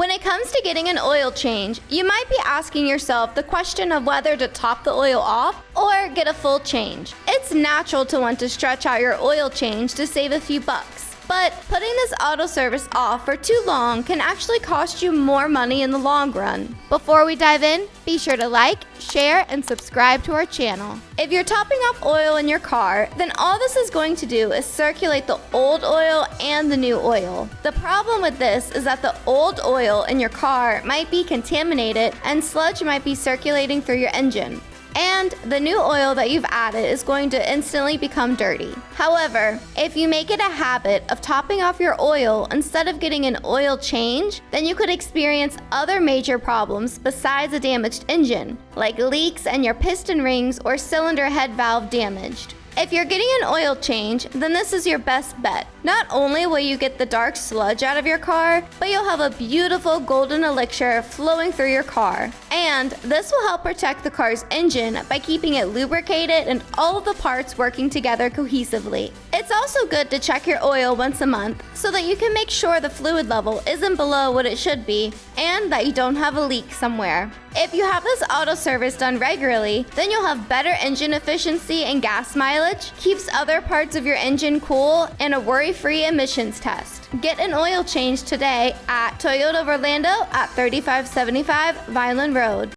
When it comes to getting an oil change, you might be asking yourself the question of whether to top the oil off or get a full change. It's natural to want to stretch out your oil change to save a few bucks, but putting this auto service off for too long can actually cost you more money in the long run. Before we dive in, be sure to like, share, and subscribe to our channel. If you're topping off oil in your car, then all this is going to do is circulate the old oil and the new oil. The problem with this is that the old oil in your car might be contaminated and sludge might be circulating through your engine. And the new oil that you've added is going to instantly become dirty. However, if you make it a habit of topping off your oil instead of getting an oil change, then you could experience other major problems besides a damaged engine, like leaks and your piston rings or cylinder head valve damaged. If you're getting an oil change, then this is your best bet. Not only will you get the dark sludge out of your car, but you'll have a beautiful golden elixir flowing through your car. And this will help protect the car's engine by keeping it lubricated and all of the parts working together cohesively. It's also good to check your oil once a month so that you can make sure the fluid level isn't below what it should be and that you don't have a leak somewhere. If you have this auto service done regularly, then you'll have better engine efficiency and gas mileage, keeps other parts of your engine cool, and a worry-free emissions test. Get an oil change today at Toyota of Orlando at 3575 Vineland Road.